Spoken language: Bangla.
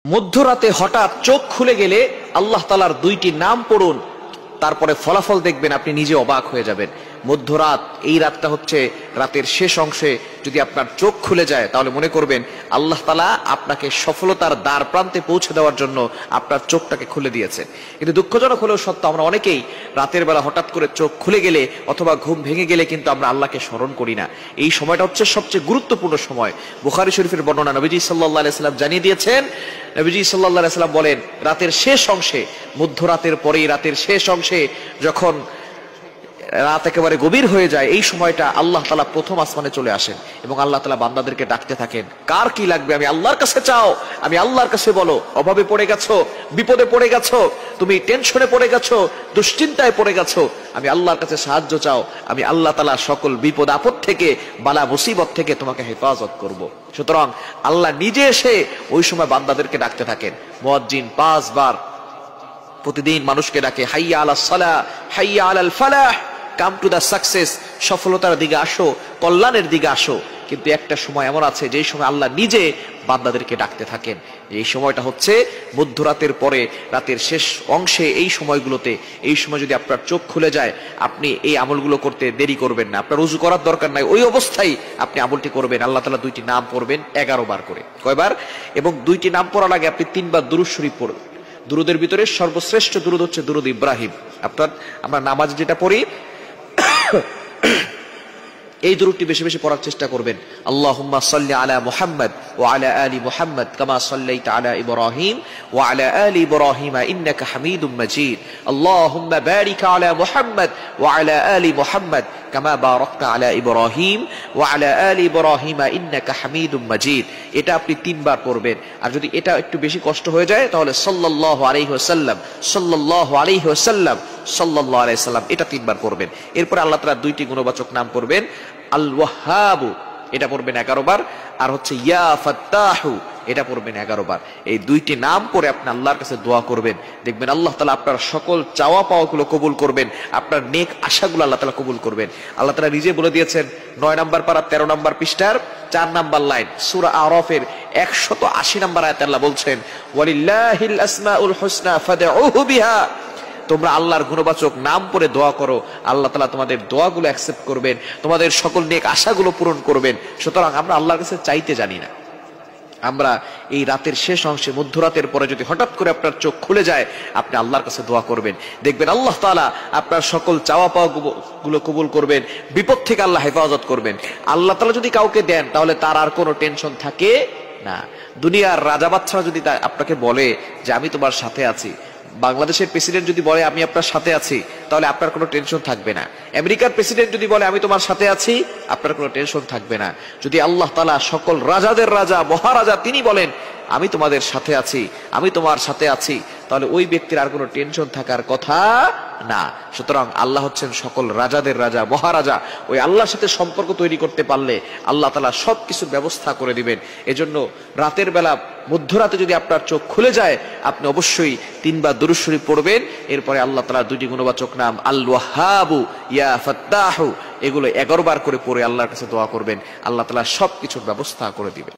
মধ্যরাতে হঠাৎ চোখ খুলে গেলে আল্লাহ তাআলার দুইটি নাম পড়ুন, তারপরে ফলাফল দেখবেন আপনি নিজে অবাক হয়ে যাবেন। মধ্যরাত, এই রাতটা হচ্ছে রাতের শেষ অংশে যদি আপনার চোখ খুলে যায় তাহলে মনে করবেন আল্লাহ তাআলা আপনাকে সফলতার দ্বার প্রান্তে পৌঁছে দেওয়ার জন্য আপনার চোখটাকে খুলে দিয়েছেন। কিন্তু দুঃখজনক হলেও সত্য, আমরা অনেকেই রাতের বেলা হঠাৎ করে চোখ খুলে গেলে অথবা ঘুম ভেঙে গেলে কিন্তু আমরা আল্লাহকে স্মরণ করি না। এই সময়টা হচ্ছে সবচেয়ে গুরুত্বপূর্ণ সময়। বুখারী শরীফের বর্ণনা, নবীজি সাল্লাল্লাহু আলাইহি সাল্লাম জানিয়ে দিয়েছেন, নবীজি সাল্লাল্লাহু আলাইহি সাল্লাম বলেন, রাতের শেষ অংশে, মধ্যরাতের পরেই রাতের শেষ অংশে যখন রাত একেবারে গভীর হয়ে যায়, এই সময়টা আল্লাহ তাআলা প্রথম আসমানে চলে আসেন এবং আল্লাহ তাআলা বান্দাদেরকে ডাকতে থাকেন, কার কি লাগবে আমি আল্লাহর কাছে চাও, আমি আল্লাহর কাছে বলো। অভাবে পড়ে গেছো, বিপদে পড়ে গেছো, তুমি টেনশনে পড়ে গেছো, দুশ্চিন্তায় পড়ে গেছো, আমি আল্লাহর কাছে সাহায্য চাও, আমি আল্লাহ তাআলা সকল বিপদ আপদ থেকে, বালা মুসিবত থেকে তোমাকে হেফাজত করব। সুতরাং আল্লাহ নিজে এসে ওই সময় বান্দাদেরকে ডাকতে থাকেন। মুয়াজ্জিন 5 বার প্রতিদিন মানুষকে ডাকে, হাইয়া আলাস সালাহ, হাইয়া আলাল ফালাহ, কাম টু দা সাকসেস, সফলতার দিকে আসো, কল্যাণের দিকে আসো। কিন্তু একটা সময় এমন আছে যেই সময় আল্লাহ নিজে বান্দাদেরকে ডাকতে থাকেন। এই সময়টা হচ্ছে মধ্যরাতের পরে রাতের শেষ অংশে। এই সময়গুলোতে, এই সময় যদি আপনার চোখ খুলে যায়, আপনি এই আমলগুলো করতে দেরি করবেন না। আপনার ওযু করার দরকার নাই, ওই অবস্থায় আপনি আমলটি করবেন। আল্লাহ তাআলা দুইটি নাম পড়বেন 11 বার করে। কয়বার? এবং দুইটি নাম পড়ার আগে আপনি 3 বার দুরূদ শরীফ পড়বেন। দুরুদের ভিতরে সর্বশ্রেষ্ঠ দুরুদ হচ্ছে দুরুদ ইব্রাহিম। আমরা নামাজ যেটা পড়ি এই দুরূদটি বেশি বেশি পড়ার চেষ্টা করবেন। আল্লাহুম্মা সাল্লি আলা মুহাম্মদ ওয়া আলা আলি মুহাম্মদ কামা সাল্লাইতা আলা ইব্রাহিম ওয়া আলা আলি ইব্রাহিম ইন্নাকা হামিদুম মাজিদ। আল্লাহুম্মা বারিক আলা মুহাম্মদ ওয়া আলা আলি মুহাম্মদ কামা বারাকতা আলা ইব্রাহিম ওয়া আলা আলি ইব্রাহিম ইন্নাকা হামিদুম মাজিদ। এটা আপনি 3 বার পড়বেন। আর যদি এটা একটু বেশি কষ্ট হয়ে যায় তাহলে সাল্লাল্লাহু আলাইহি ওয়াসাল্লাম, সাল্লাল্লাহু আলাইহি ওয়াসাল্লাম, সাল্লাল্লাহু আলাইহি ওয়াসাল্লাম, এটা 3 বার পড়বেন। এরপর আল্লাহ তাআলার দুইটি গুণবাচক নাম পড়বেন, আল ওয়াহ্হাবু, এটা পড়বেন 11 বার, আর হচ্ছে ইয়া ফাত্তাহু, এটা পড়বেন 11 বার। এই দুইটি নাম পড়ে আপনি আল্লাহর কাছে দোয়া করবেন, দেখবেন আল্লাহ তাআলা আপনার সকল চাওয়া পাওয়াগুলো কবুল করবেন, আপনার নেক আশাগুলো আল্লাহ তাআলা কবুল করবেন। আল্লাহ তাআলা নিজে বলে দিয়েছেন 9 নম্বর পারা 13 নম্বর পৃষ্ঠার 4 নম্বর লাইন, সূরা আরাফের 180 নম্বর আয়াতে আল্লাহ বলছেন, ওয়ালিল্লাহিল আসমাউল হুসনা ফাদউহু বিহা, তোমরা আল্লাহর গুণবাচক নাম পড়ে দোয়া করো, আল্লাহ তাআলা তোমাদের দোয়াগুলো অ্যাকসেপ্ট করবেন, তোমাদের সকল নেক আশাগুলো পূরণ করবেন। সুতরাং আমরা আল্লাহর কাছে চাইতে জানি না। আমরা এই রাতের শেষ অংশে, মধ্যরাতের পরে যদি হঠাৎ করে আপনার চোখ খুলে যায়, আপনি আল্লাহর কাছে দোয়া করবেন, দেখবেন আল্লাহ তাআলা আপনার সকল চাওয়া পাওয়া গুলো কবুল করবেন, বিপদ থেকে আল্লাহ হেফাজত করবেন। আল্লাহ তাআলা যদি কাউকে দেন তাহলে তার আর কোনো টেনশন থাকে না। দুনিয়ার রাজা বাদশাহ যদি আপনাকে বলে যে আমি তোমার সাথে আছি, বাংলাদেশের প্রেসিডেন্ট যদি বলে আমি আপনার সাথে আছি, তাহলে আপনার কোনো টেনশন থাকবে না। আমেরিকার প্রেসিডেন্ট যদি বলে আমি তোমার সাথে আছি, আপনার কোনো টেনশন থাকবে না। যদি আল্লাহ তাআলা সকল রাজাদের রাজা, মহারাজা, তিনি বলেন আমি তোমাদের সাথে আছি, আমি তোমার সাথে আছি, তাহলে ওই ব্যক্তির আর কোনো টেনশন থাকার কথা না। সুতরাং আল্লাহ হচ্ছেন সকল রাজাদের রাজা, মহারাজা। ওই আল্লাহর সাথে সম্পর্ক তৈরি করতে পারলে আল্লাহ তাআলা সবকিছুর ব্যবস্থা করে দিবেন। এজন্য রাতের বেলা, মধ্যরাতে যদি আপনার চোখ খুলে যায়, আপনি অবশ্যই 3 বার দুরূদ শরীফ পড়বেন। এরপরে আল্লাহ তাআলার দুইটি গুণবাচক নাম আল ওয়াহ্হাবু, ইয়া ফাত্তাহু, এগুলো 11 বার করে পড়ে আল্লাহর কাছে দোয়া করবেন। আল্লাহ তাআলা সবকিছুর ব্যবস্থা করে দিবেন।